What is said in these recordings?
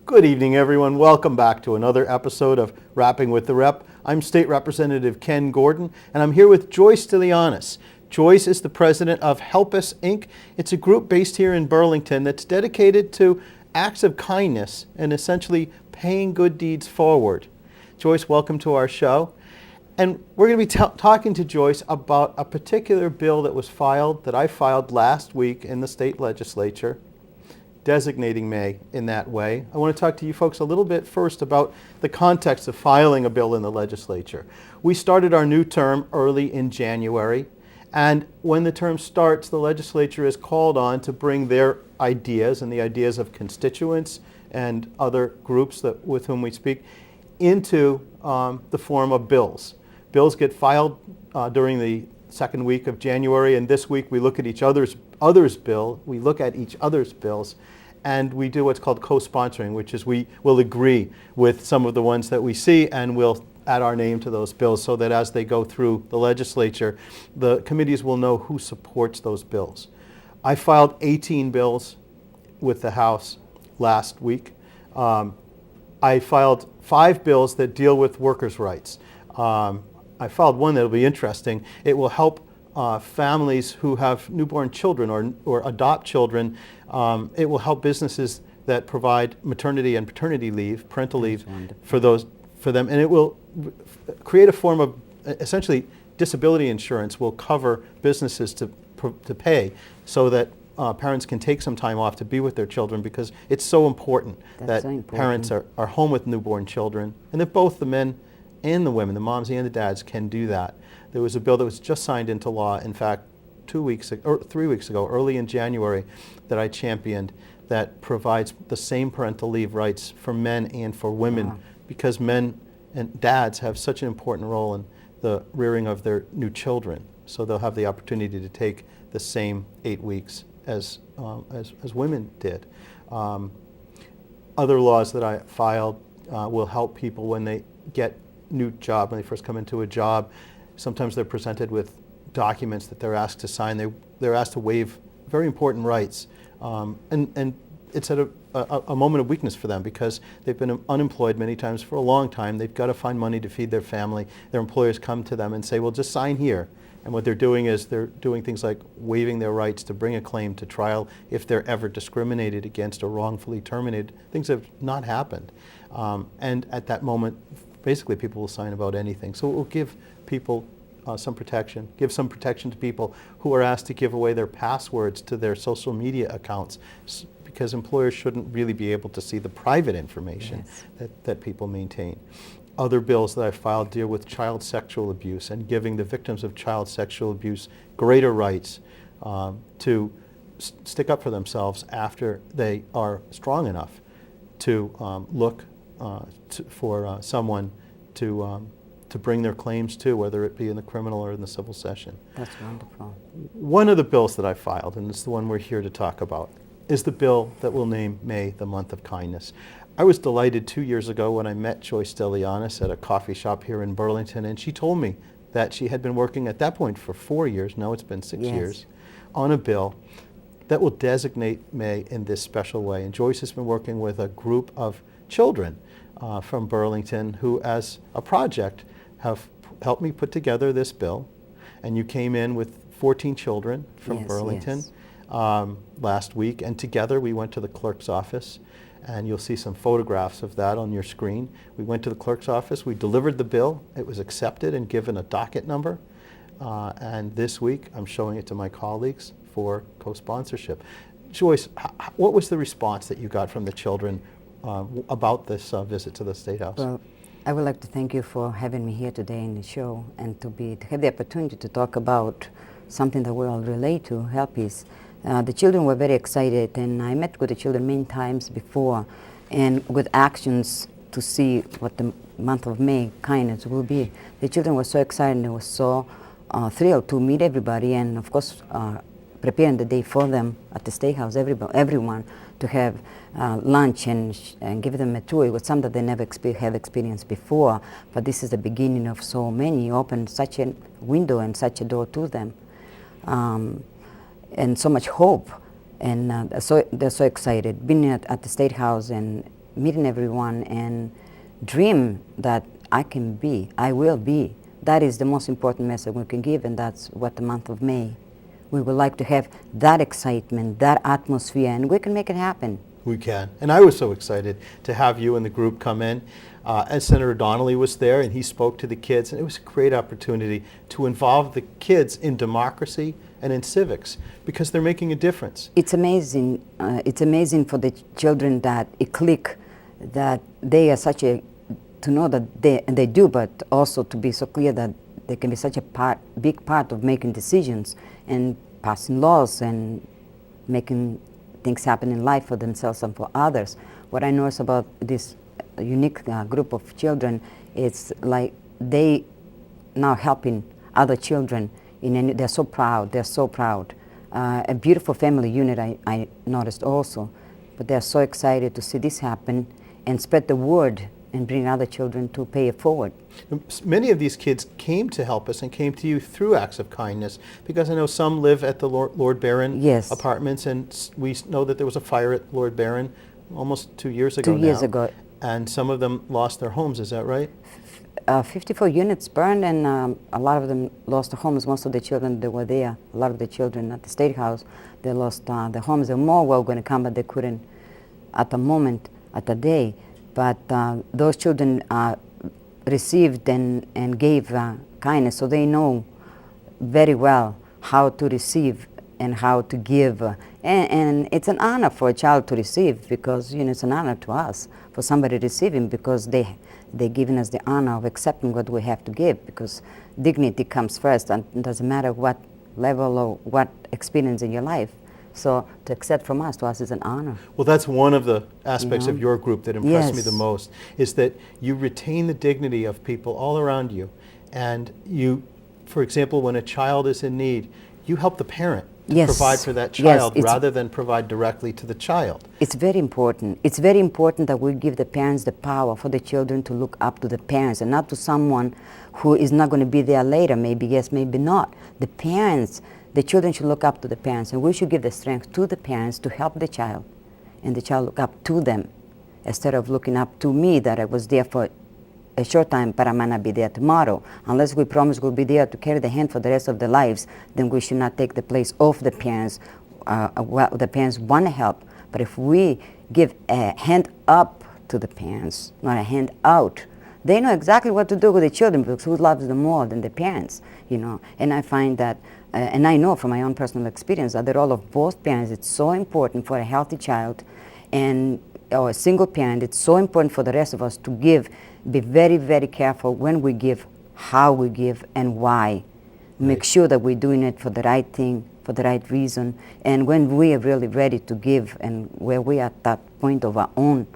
Good evening, everyone. Welcome back to another episode of Rapping with the Rep. I'm State Representative Ken Gordon, and I'm here with Joyce Dilianis. Joyce is the president of Help Us, Inc. It's a group based here in Burlington that's dedicated to acts of kindness and essentially paying good deeds forward. Joyce, welcome to our show. And we're going to be talking to Joyce about a particular bill that I filed last week in the state legislature, designating May in that way. I want to talk to you folks a little bit first about the context of filing a bill in the legislature. We started our new term early in January, and when the term starts, the legislature is called on to bring their ideas and the ideas of constituents and other groups with whom we speak into the form of bills. Bills get filed during the second week of January, and this week we look at each other's bills, and we do what's called co-sponsoring, which is we will agree with some of the ones that we see and we'll add our name to those bills so that as they go through the legislature, the committees will know who supports those bills. I filed 18 bills with the House last week. I filed 5 bills that deal with workers' rights. I filed one that will be interesting. It will help families who have newborn children or adopt children. It will help businesses that provide maternity and paternity leave, parental leave for them, and it will create a form of essentially disability insurance will cover businesses to pay so that parents can take some time off to be with their children, because it's so important that parents are home with newborn children, and that both the men and the women, the moms and the dads, can do that. There was a bill that was just signed into law, in fact, 3 weeks ago, early in January, that I championed, that provides the same parental leave rights for men and for women, because men and dads have such an important role in the rearing of their new children. So they'll have the opportunity to take the same 8 weeks as women did. Other laws that I filed will help people when they get new job, when they first come into a job. Sometimes they're presented with documents that they're asked to sign. They're asked to waive very important rights, and it's at a moment of weakness for them, because they've been unemployed many times for a long time. They've got to find money to feed their family. Their employers come to them and say, well, just sign here. And what they're doing is they're doing things like waiving their rights to bring a claim to trial if they're ever discriminated against or wrongfully terminated. Things have not happened. And at that moment, basically people will sign about anything. So it will give people some protection, give some protection to people who are asked to give away their passwords to their social media accounts, because employers shouldn't really be able to see the private information that people maintain. Other bills that I filed deal with child sexual abuse and giving the victims of child sexual abuse greater rights to stick up for themselves after they are strong enough to look for someone to bring their claims to, whether it be in the criminal or in the civil session. That's wonderful. One of the bills that I filed, and it's the one we're here to talk about, is the bill that will name May the month of kindness. I was delighted 2 years ago when I met Joyce Dilianis at a coffee shop here in Burlington, and she told me that she had been working at that point for 4 years, now it's been 6 years, on a bill that will designate May in this special way. And Joyce has been working with a group of children from Burlington who, as a project, have helped me put together this bill. And you came in with 14 children from Burlington last week, and together we went to the clerk's office, and you'll see some photographs of that on your screen. We went to the clerk's office, we delivered the bill, it was accepted and given a docket number, and this week I'm showing it to my colleagues for co-sponsorship. Joyce, what was the response that you got from the children about this visit to the State House? Well, I would like to thank you for having me here today in the show, and to have the opportunity to talk about something that we all relate to, Help Us. The children were very excited, and I met with the children many times before, and with actions to see what the month of May kindness will be. The children were so excited, and they were so thrilled to meet everybody, and of course preparing the day for them at the State House, everyone to have lunch and give them a tour. It was something that they never have experienced before, but this is the beginning of so many. Open such a window and such a door to them, and so much hope, and so they're so excited. Being at the State House and meeting everyone and dream that I will be. That is the most important message we can give, and that's what the month of May. We would like to have that excitement, that atmosphere, and we can make it happen. We can. And I was so excited to have you and the group come in. And Senator Donnelly was there, and he spoke to the kids, and it was a great opportunity to involve the kids in democracy and in civics, because they're making a difference. It's amazing. It's amazing for the children that it click, that they are such a, to know that they do, but also to be so clear that they can be such a big part of making decisions and passing laws and making things happen in life for themselves and for others. What I notice about this unique group of children, it's like they now helping other children. They're so proud. They're so proud. A beautiful family unit I noticed also, but they're so excited to see this happen and spread the word and bring other children to pay it forward. Many of these kids came to help us and came to you through acts of kindness, because I know some live at the Lord Byron Yes. apartments, and we know that there was a fire at Lord Byron almost 2 years ago 2 years now. ago. And some of them lost their homes, is that right? 54 units burned, and a lot of them lost their homes. Most of the children that were there, a lot of the children at the State House, they lost their homes. There more were going to come, but they couldn't at the moment, at the day. But those children received and gave kindness, so they know very well how to receive and how to give. And it's an honor for a child to receive, because it's an honor to us for somebody receiving, because they're giving us the honor of accepting what we have to give, because dignity comes first, and it doesn't matter what level or what experience in your life. So to accept from us, to us, is an honor. Well, that's one of the aspects of your group that impressed me Yes. the most, is that you retain the dignity of people all around you. And you, for example, when a child is in need, you help the parent to Yes. provide for that Yes, child, it's- rather than provide directly to the child. It's very important. It's very important that we give the parents the power for the children to look up to the parents, and not to someone who is not going to be there later, maybe yes, maybe not. The parents, the children should look up to the parents, and we should give the strength to the parents to help the child, and the child look up to them, instead of looking up to me that I was there for a short time, but I might not be there tomorrow. Unless we promise we'll be there to carry the hand for the rest of their lives, then we should not take the place of the parents. Well, the parents want to help, but if we give a hand up to the parents, not a hand out, they know exactly what to do with the children, because who loves them more than the parents, And I find that, and I know from my own personal experience, that the role of both parents is so important for a healthy child, or a single parent. It's so important for the rest of us to give. Be very, very careful when we give, how we give, and why. Make sure that we're doing it for the right thing, for the right reason. And when we are really ready to give, and where we are at that point of our own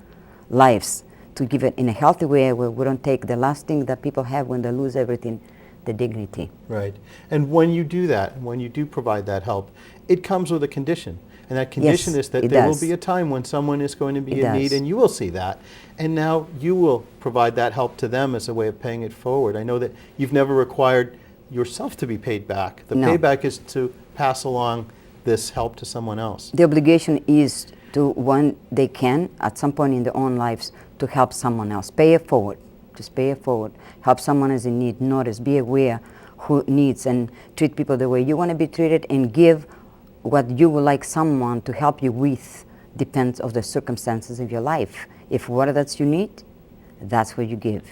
lives, to give it in a healthy way, where we don't take the last thing that people have when they lose everything, the dignity. Right. And when you do that, when you do provide that help, it comes with a condition. And that condition Yes, is that it there will does. be a time when someone is going to be It in need, does. and you will see that. And now you will provide that help to them as a way of paying it forward. I know that you've never required yourself to be paid back. The No. payback is to pass along this help to someone else. The obligation is to, when they can, at some point in their own lives, to help someone else. Pay it forward. Just pay it forward. Help someone who's in need. Notice, be aware who needs, and treat people the way you want to be treated, and give what you would like someone to help you with. Depends on the circumstances of your life. If what that you need, that's what you give.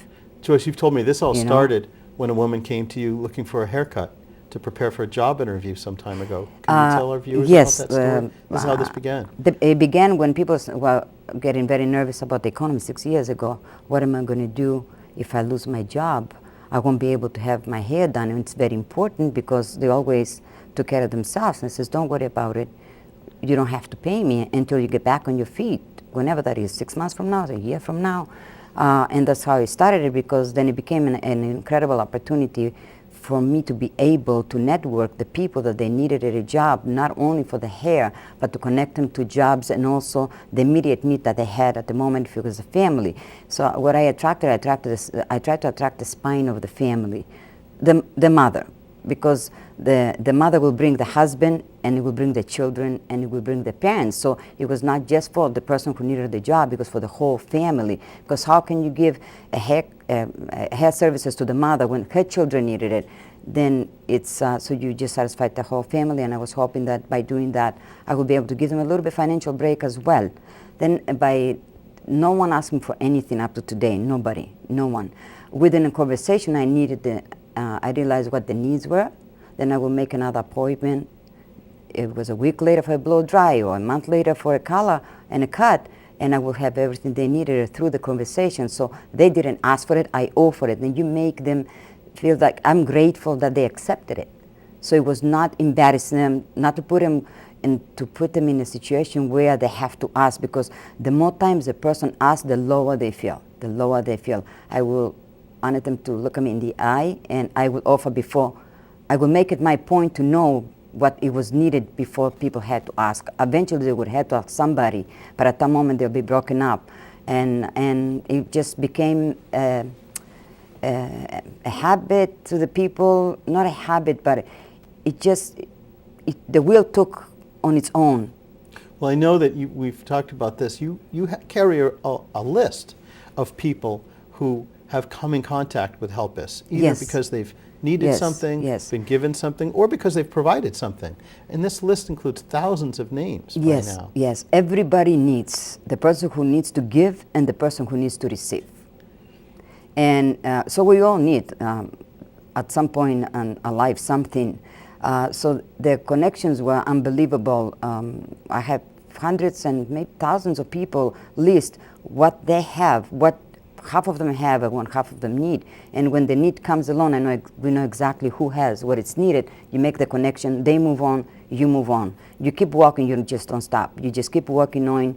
Joyce, you've told me this all You know? started when a woman came to you looking for a haircut to prepare for a job interview some time ago. Can you tell our viewers yes, about that story? This is how this began. It began when people were getting very nervous about the economy 6 years ago. What am I going to do if I lose my job? I won't be able to have my hair done. And it's very important, because they always took care of themselves. And says, don't worry about it. You don't have to pay me until you get back on your feet, whenever that is, 6 months from now, a year from now. And that's how it started, because then it became an incredible opportunity for me to be able to network the people that they needed at a job, not only for the hair, but to connect them to jobs, and also the immediate need that they had at the moment, if it was a family. So what I tried to attract the spine of the family, the mother, because the mother will bring the husband, and it will bring the children, and it will bring the parents. So it was not just for the person who needed the job, it was for the whole family. Because how can you give a hair services to the mother when her children needed it? Then it's so you just satisfied the whole family, and I was hoping that by doing that I would be able to give them a little bit financial break as well. Then no one asked me for anything up to today, nobody, no one. Within a conversation I realized what the needs were, then I will make another appointment. It was a week later for a blow dry, or a month later for a color and a cut, and I will have everything they needed through the conversation. So they didn't ask for it, I offered it. Then you make them feel like I'm grateful that they accepted it. So it was not embarrassing them, not to put them in a situation where they have to ask, because the more times the person asks, the lower they feel. The lower they feel. I will honor them to look at me in the eye, and I will offer before. I will make it my point to know what it was needed before people had to ask. Eventually they would have to ask somebody, but at that moment they'll be broken up. And it just became a habit to the people, not a habit, but the wheel took on its own. Well, I know that we've talked about this. You carry a list of people who have come in contact with Help Us, either Yes. because they've needed something, yes. been given something, or because they've provided something. And this list includes thousands of names by now. Yes, everybody needs, the person who needs to give and the person who needs to receive. And so we all need, at some point in our life, something. So the connections were unbelievable. I had hundreds and maybe thousands of people list what they have, what half of them have and what half of them need. And when the need comes along, we know exactly who has what it's needed. You make the connection, they move on, you move on. You keep walking, you just don't stop. You just keep working on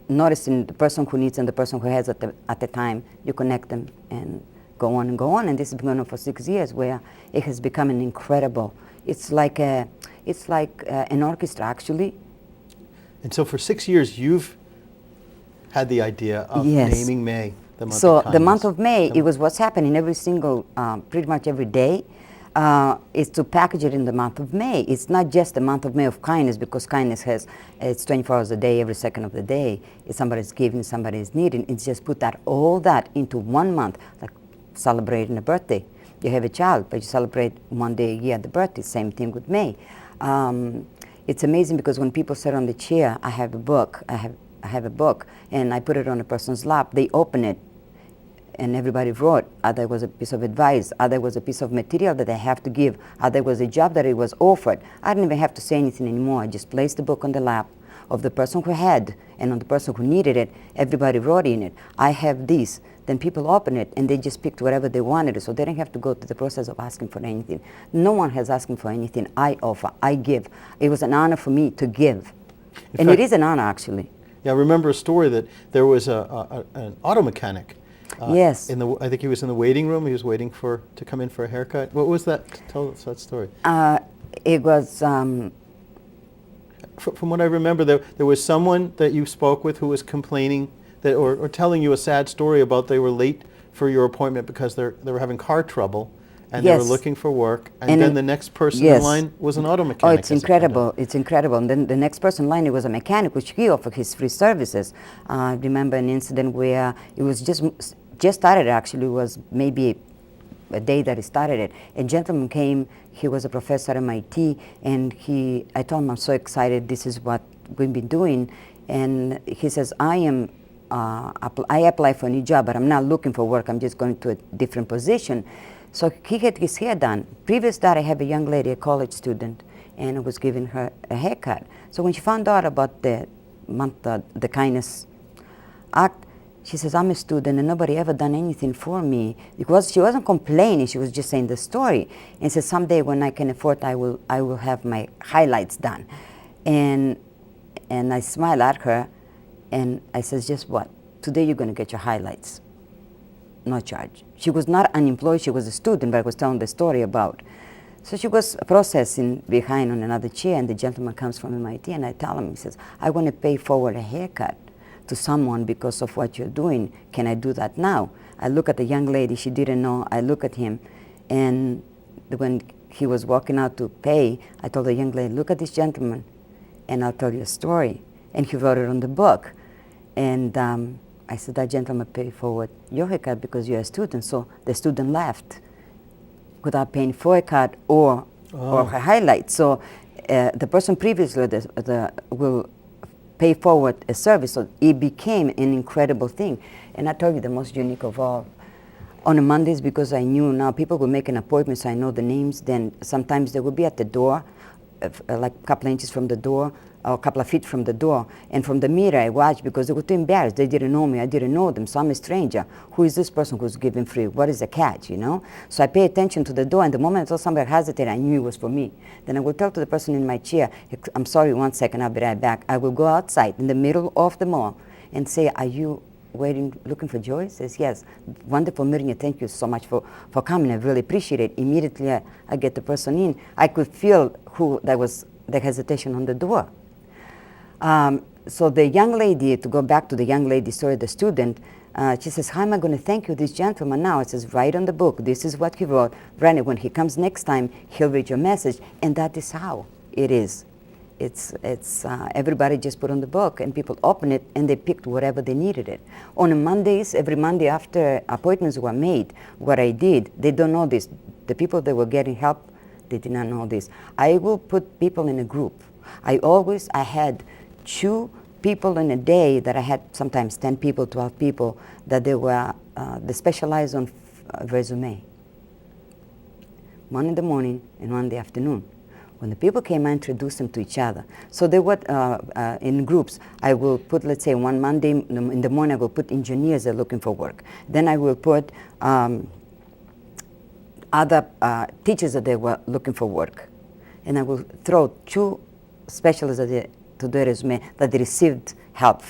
noticing the person who needs and the person who has at the time. You connect them and go on and go on. And this has been going on for 6 years, where it has become an incredible. It's like an orchestra, actually. And so for 6 years, you've had the idea of Yes. naming May the month of So kindness. the month of May, it was what's happening every single, pretty much every day, is to package it in the month of May. It's not just the month of May of kindness, because kindness it's 24 hours a day, every second of the day. If somebody's giving, somebody's needing, it's just put all that into 1 month, like celebrating a birthday. You have a child, but you celebrate one day a year the birthday. Same thing with May. It's amazing because when people sit on the chair, I have a book. I have a book, and I put it on a person's lap. They open it, and everybody wrote. Either it was a piece of advice, either it was a piece of material that they have to give, either it was a job that it was offered. I didn't even have to say anything anymore. I just placed the book on the lap of the person who had, and on the person who needed it. Everybody wrote in it, I have this. Then people open it, and they just picked whatever they wanted, so they didn't have to go through the process of asking for anything. No one has asking for anything. I offer, I give. It was an honor for me to give. And it is an honor, actually. Yeah, I remember a story that there was an auto mechanic. Yes. I think he was in the waiting room. He was waiting to come in for a haircut. What was that? Tell us that story. It was. From what I remember, there was someone that you spoke with who was complaining that, or telling you a sad story about they were late for your appointment because they were having car trouble. And they were looking for work, and then the next person in line was an auto mechanic. Oh, it's incredible! It's incredible. And then the next person in line, it was a mechanic, which he offered his free services. I remember an incident where it was just started. Actually, it was maybe a day that he started it. A gentleman came. He was a professor at MIT, and I told him, I'm so excited. This is what we've been doing, and he says, I apply for a new job, but I'm not looking for work. I'm just going to a different position. So he had his hair done. Previous to that, I have a young lady, a college student, and I was giving her a haircut. So when she found out about the kindness act, she says, I'm a student and nobody ever done anything for me. Because she wasn't complaining, she was just saying the story. And says, someday when I can afford, I will have my highlights done. And I smile at her, and I says, just what? Today you're going to get your highlights. No charge. She was not unemployed, she was a student, but I was telling the story about. So she was processing behind on another chair, and the gentleman comes from MIT, and I tell him, he says, I want to pay forward a haircut to someone because of what you're doing. Can I do that now? I look at the young lady, she didn't know. I look at him, and when he was walking out to pay, I told the young lady, look at this gentleman, and I'll tell you a story. And he wrote it on the book. And I said, that gentleman paid forward your haircut because you're a student. So the student left without paying for a cut or her highlight. So the person previously will pay forward a service. So it became an incredible thing. And I told you the most unique of all. On a Mondays, because I knew now people would make an appointment, so I know the names, then sometimes they would be at the door, like a couple of inches from the door, or a couple of feet from the door. And from the mirror I watched because they were too embarrassed. They didn't know me, I didn't know them, so I'm a stranger. Who is this person who's giving free? What is the catch, you know? So I pay attention to the door, and the moment I saw somebody hesitate, I knew it was for me. Then I would tell to the person in my chair, I'm sorry, 1 second, I'll be right back. I will go outside in the middle of the mall and say, are you waiting, looking for Joy? Says, yes. Wonderful meeting you. Thank you so much for coming. I really appreciate it. Immediately I get the person in. I could feel there was the hesitation on the door. So the young lady, to go back to the young lady story, the student, she says, how am I going to thank you, this gentleman now? It says, right on the book, this is what he wrote. Brandon, when he comes next time, he'll read your message. And that is how it is. It's everybody just put on the book, and people open it, and they picked whatever they needed it. On Mondays, every Monday after appointments were made, what I did, they don't know this. The people that were getting help, they did not know this. I will put people in a group. I had 2 people in a day that I had sometimes 10 people, 12 people, that they specialized on resume. One in the morning and one in the afternoon. When the people came, I introduced them to each other. So they were in groups. I will put, let's say, one Monday in the morning, I will put engineers that are looking for work. Then I will put other teachers that they were looking for work. And I will throw 2 specialists to the resume that they received help.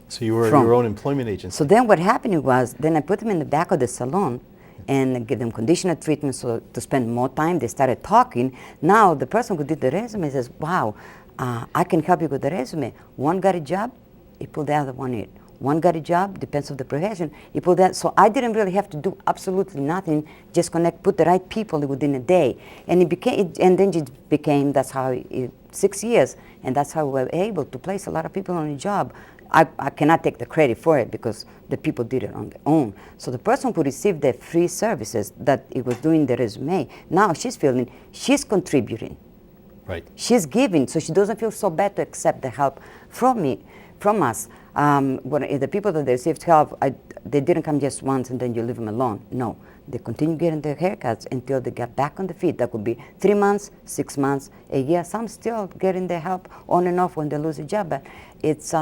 So you were your own employment agency. So then what happened was, then I put them in the back of the salon and give them conditioner treatment, so to spend more time. They started talking. Now the person who did the resume says, wow, I can help you with the resume. One got a job, he put the other one in. One got a job, depends on the profession, he put that. So I didn't really have to do absolutely nothing, just put the right people within a day. And then it became, that's how 6 years, and that's how we were able to place a lot of people on a job. I cannot take the credit for it because the people did it on their own. So the person who received the free services that it was doing the resume, now she's feeling she's contributing. Right. She's giving, so she doesn't feel so bad to accept the help from us. When the people that they received help, they didn't come just once and then you leave them alone. No, they continue getting their haircuts until they get back on the feet. That could be 3 months, 6 months, a year. Some still getting their help on and off when they lose a job, but it's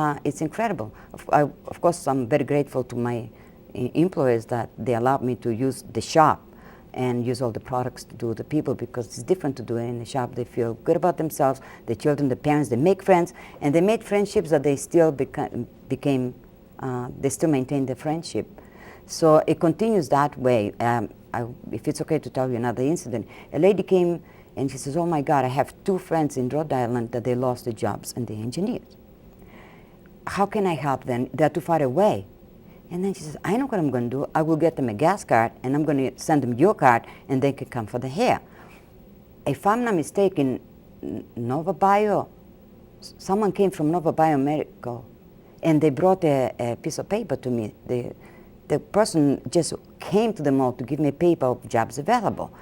incredible. Of course, I'm very grateful to my employers that they allowed me to use the shop and use all the products to do the people, because it's different to do it in the shop. They feel good about themselves, the children, the parents, they make friends, and they made friendships that they still they still maintain the friendship. So it continues that way. If it's okay to tell you another incident, a lady came and she says, oh my God, I have 2 friends in Rhode Island that they lost their jobs and they're engineers. How can I help them? They're too far away. And then she says, I know what I'm going to do. I will get them a gas card, and I'm going to send them your card, and they can come for the hair. If I'm not mistaken, Nova Bio, someone came from Nova Bio Medical, and they brought a piece of paper to me. The person just came to the mall to give me a paper of jobs available.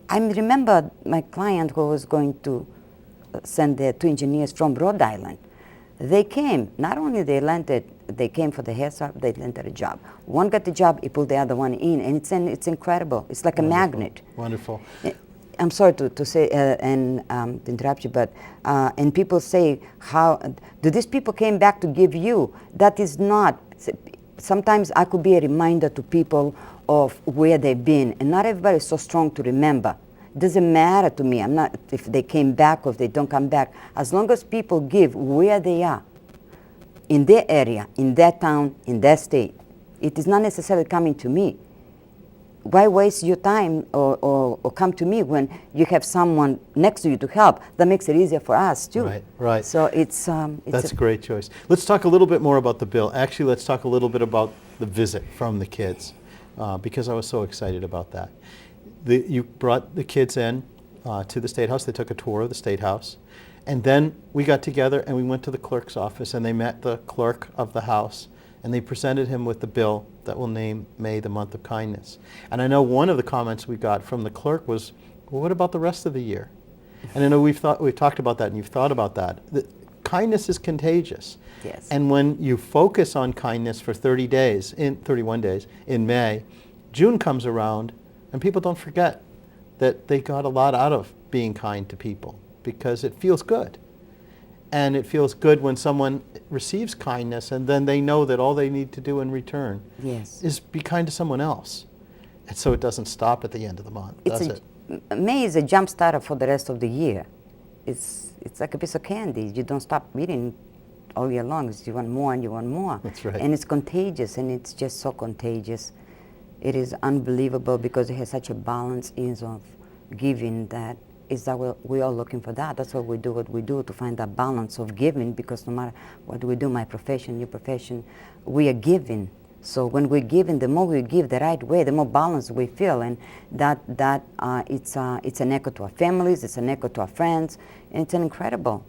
I remember my client who was going to send the 2 engineers from Rhode Island. They came, not only they came for the hair salon, they landed a job. One got the job, he pulled the other one in, and it's incredible. It's like Wonderful. A magnet. Wonderful. I'm sorry to say and to interrupt you, but and people say, how do these people came back to give you? That is not. Sometimes I could be a reminder to people of where they've been, and not everybody is so strong to remember. Doesn't matter to me. I'm not if they came back or if they don't come back. As long as people give where they are, in their area, in their town, in their state, it is not necessarily coming to me. Why waste your time or come to me when you have someone next to you to help? That makes it easier for us too. Right, right. So it's that's a great choice. Let's talk a little bit more about the bill. Actually, let's talk a little bit about the visit from the kids, because I was so excited about that. You brought the kids in to the State House. They took a tour of the State House. And then we got together and we went to the clerk's office and they met the clerk of the House and they presented him with the bill that will name May the month of kindness. And I know one of the comments we got from the clerk was, well, what about the rest of the year? And I know we've talked about that and you've thought about that. Kindness is contagious. Yes. And when you focus on kindness for 31 days in May, June comes around and people don't forget that they got a lot out of being kind to people because it feels good. And it feels good when someone receives kindness and then they know that all they need to do in return is be kind to someone else. And so it doesn't stop at the end of the month, does it? May is a jump starter for the rest of the year. It's like a piece of candy. You don't stop eating all year long. You want more and you want more. That's right. And it's contagious, and it's just so contagious. It is unbelievable because it has such a balance in of giving that is that we're all looking for that. That's what we do to find that balance of giving, because no matter what we do, my profession, your profession, we are giving. So when we're giving, the more we give the right way, the more balanced we feel, and it's an echo to our families, it's an echo to our friends, and it's an incredible.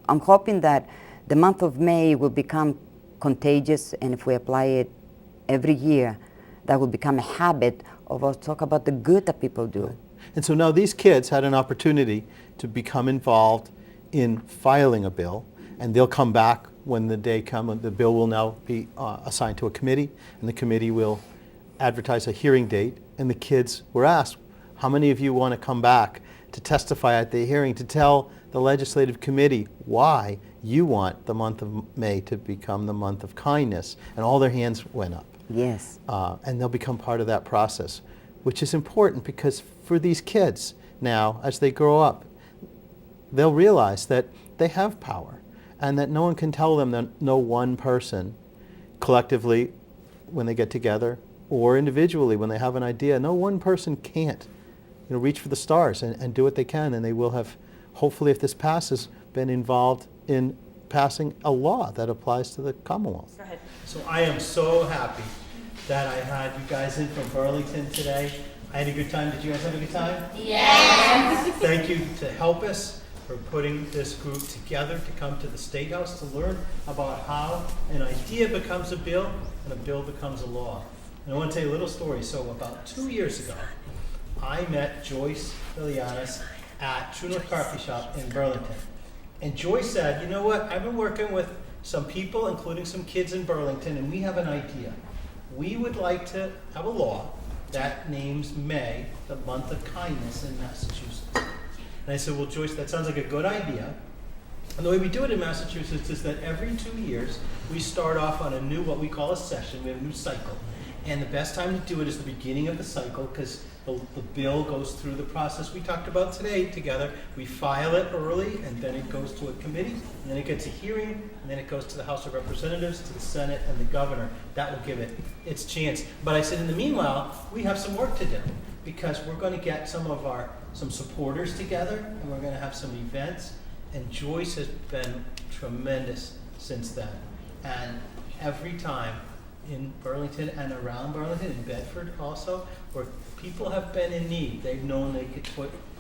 I'm hoping that the month of May will become contagious, and if we apply it every year, that will become a habit of us talk about the good that people do. Right. And so now these kids had an opportunity to become involved in filing a bill, and they'll come back when the day comes. The bill will now be assigned to a committee, and the committee will advertise a hearing date. And the kids were asked, how many of you want to come back to testify at the hearing to tell the legislative committee why you want the month of May to become the month of kindness? And all their hands went up. Yes. And they'll become part of that process, which is important because for these kids now, as they grow up, they'll realize that they have power and that no one can tell them that no one person collectively when they get together or individually when they have an idea, no one person can't reach for the stars and do what they can, and they will have, hopefully if this passes, been involved in passing a law that applies to the Commonwealth. Go ahead. So I am so happy that I had you guys in from Burlington today. I had a good time. Did you guys have a good time? Yes. Thank you to Help Us for putting this group together to come to the State House to learn about how an idea becomes a bill and a bill becomes a law. And I want to tell you a little story. So about 2 years ago, I met Joyce Lilianis at True North Coffee Shop in Burlington. And Joyce said, you know what, I've been working with some people, including some kids in Burlington, and we have an idea. We would like to have a law that names May the month of kindness in Massachusetts. And I said, well, Joyce, that sounds like a good idea. And the way we do it in Massachusetts is that every 2 years, we start off on a new, what we call a session. We have a new cycle. And the best time to do it is the beginning of the cycle, because the bill goes through the process we talked about today together. We file it early, and then it goes to a committee, and then it gets a hearing, and then it goes to the House of Representatives, to the Senate, and the governor. That will give it its chance. But I said, in the meanwhile, we have some work to do, because we're going to get some supporters together, and we're going to have some events. And Joyce has been tremendous since then. And every time in Burlington and around Burlington, in Bedford also, where people have been in need, they've known they could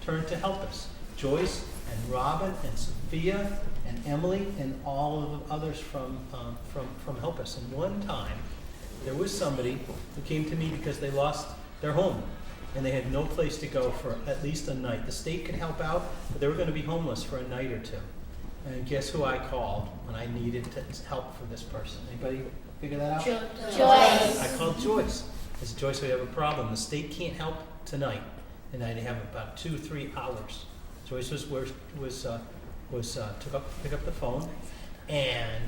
turn to Help Us. Joyce and Robin and Sophia and Emily and all of the others from Help Us. And one time, there was somebody who came to me because they lost their home and they had no place to go for at least a night. The state could help out, but they were going to be homeless for a night or two. And guess who I called when I needed help for this person? Anybody figure that out? Joyce. I called Joyce. I said, Joyce, we have a problem. The state can't help tonight. And I have about 2-3 hours. Joyce pick up the phone, and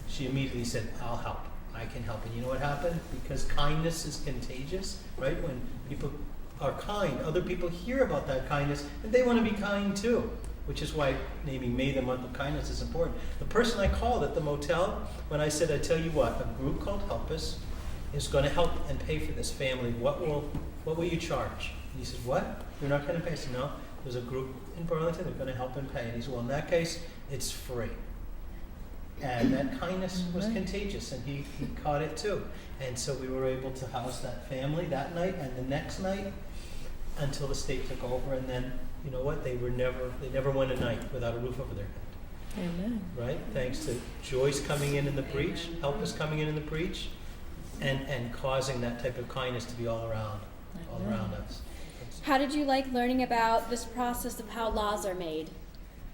she immediately said, I'll help. I can help. And you know what happened? Because kindness is contagious, right? When people are kind, other people hear about that kindness, and they want to be kind too. Which is why naming May the month of kindness is important. The person I called at the motel, when I said, I tell you what, a group called Help Us is going to help and pay for this family. What will you charge? And he said, what? You're not going to pay? I said, no, there's a group in Burlington, they're going to help and pay. And he said, well, in that case, it's free. And that kindness was contagious, and he caught it too. And so we were able to house that family that night, and the next night, until the state took over, and then, you know what, they never went a night without a roof over their head. Amen. Right? Thanks to Joyce coming in the breach, Help us coming in the breach, and causing that type of kindness to be all around us. How did you like learning about this process of how laws are made?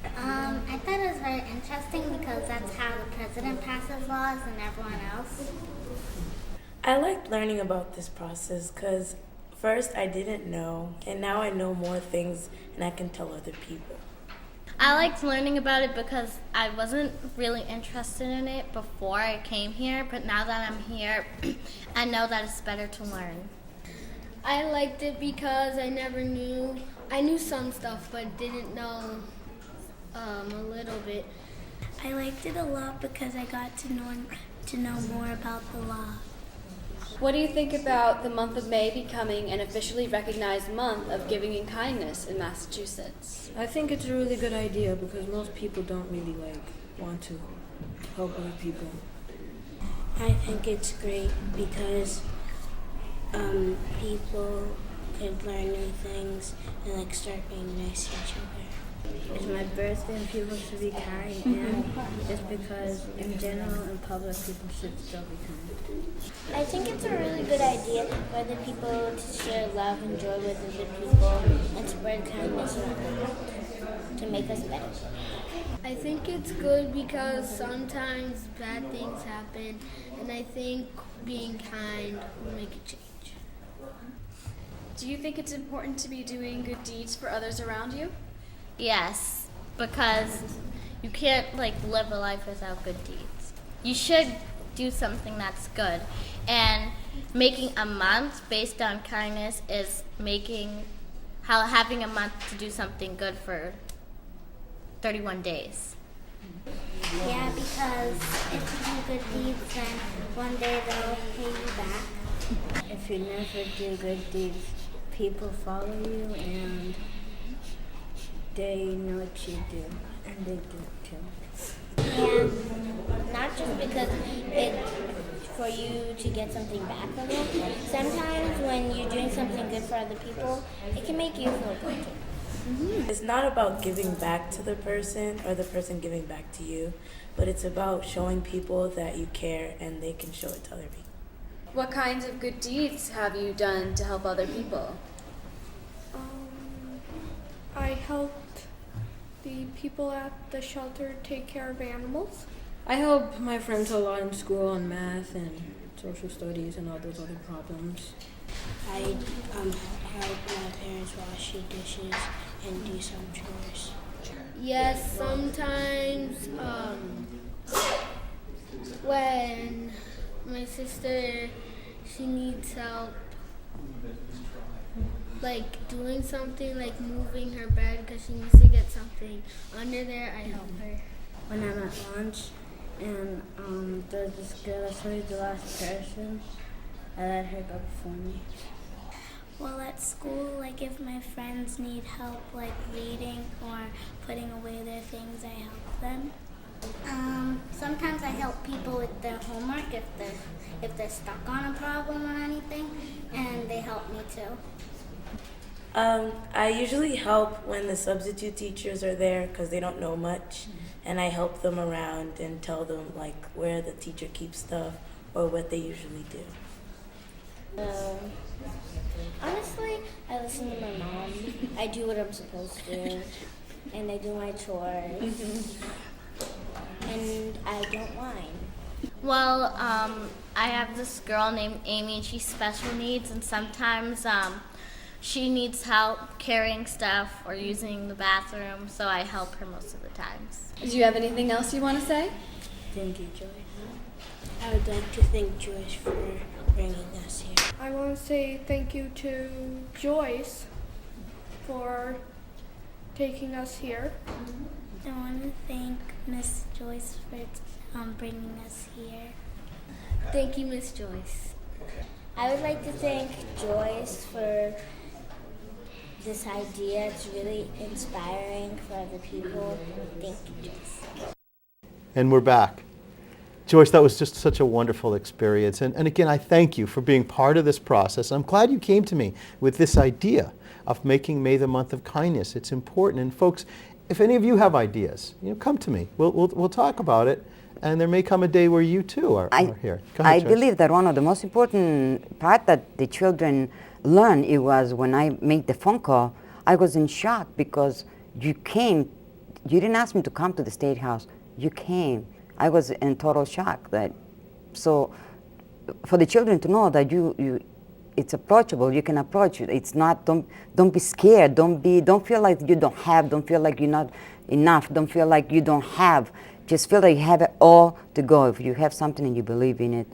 I thought it was very interesting because that's how the president passes laws and everyone else. I liked learning about this process because first I didn't know, and now I know more things and I can tell other people. I liked learning about it because I wasn't really interested in it before I came here, but now that I'm here, I know that it's better to learn. I liked it because I knew some stuff but didn't know a little bit. I liked it a lot because I got to know more about the law. What do you think about the month of May becoming an officially recognized month of giving and kindness in Massachusetts? I think it's a really good idea because most people don't really want to help other people. I think it's great because people could learn new things and start being nice to each other. It's my birthday and people should be kind, and it's because in general in public people should still be kind. I think it's a really good idea for the people to share love and joy with other people and spread kindness around the world to make us better. I think it's good because sometimes bad things happen, and I think being kind will make a change. Do you think it's important to be doing good deeds for others around you? Yes, because you can't live a life without good deeds. You should do something that's good. And making a month based on kindness is having a month to do something good for 31 days. Yeah, because if you do good deeds, then one day they'll pay you back. If you never do good deeds, people follow you and they know what you do, and they do it too. And not just because it's for you to get something back from them. Sometimes when you're doing something good for other people, it can make you feel good too. It's not about giving back to the person or the person giving back to you, but it's about showing people that you care and they can show it to other people. What kinds of good deeds have you done to help other people? I helped the people at the shelter take care of animals. I help my friends a lot in school on math and social studies and all those other problems. I help my parents wash the dishes and do some chores. Yes, sometimes when my sister, she needs help doing something, moving her bed because she needs to get something under there, I help her. When I'm at lunch and there's this girl that's always the last person, I let her go before me. Well, at school, if my friends need help reading or putting away their things, I help them. Sometimes I help people with their homework if they're stuck on a problem or anything, and they help me too. I usually help when the substitute teachers are there because they don't know much, and I help them around and tell them where the teacher keeps stuff or what they usually do. Honestly, I listen to my mom. I do what I'm supposed to, and I do my chores, and I don't whine. Well, I have this girl named Amy, and she's special needs, and sometimes she needs help carrying stuff or using the bathroom, so I help her most of the times. Do you have anything else you want to say? Thank you, Joyce. I would like to thank Joyce for bringing us here. I want to say thank you to Joyce for taking us here. I want to thank Miss Joyce for bringing us here. Thank you, Miss Joyce. I would like to thank Joyce for this idea. It's really inspiring for other people. Thank you, Joyce. And we're back. Joyce, that was just such a wonderful experience. And again, I thank you for being part of this process. I'm glad you came to me with this idea of making May the month of kindness. It's important. And folks, if any of you have ideas, come to me. We'll talk about it. And there may come a day where you too are here. Go ahead, I Joyce. believe that one of the most important part that the children learned, it was when I made the phone call, I was in shock because you came, you didn't ask me to come to the State House, you came. I was in total shock. So for the children to know that it's approachable, you can approach it. It's not, don't be scared, don't feel like you don't have, don't feel like you're not enough, don't feel like you don't have. Just feel that you have it all to go. If you have something and you believe in it,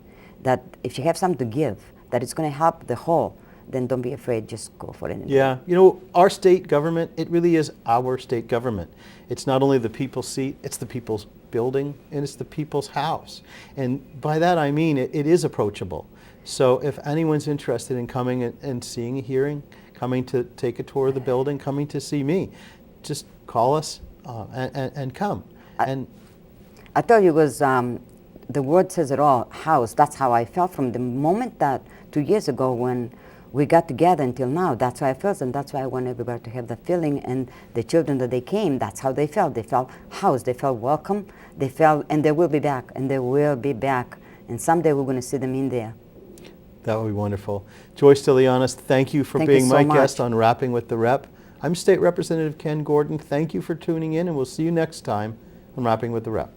that if you have something to give, that it's going to help the whole, then don't be afraid, just go for it. Yeah, our state government, it really is our state government. It's not only the people's seat, it's the people's building, and it's the people's house. And by that I mean it is approachable. So if anyone's interested in coming and seeing a hearing, coming to take a tour of the building, coming to see me, just call us and come. I tell you, it was, the word says it all, house. That's how I felt from the moment that 2 years ago when we got together until now. That's how I felt, and that's why I want everybody to have that feeling. And the children that they came, that's how they felt. They felt housed, they felt welcome, they felt, and they will be back, and they will be back. And someday we're going to see them in there. That would be wonderful. Joyce DeLeonis, thank you for being my guest on Rapping with the Rep. I'm State Representative Ken Gordon. Thank you for tuning in, and we'll see you next time on Rapping with the Rep.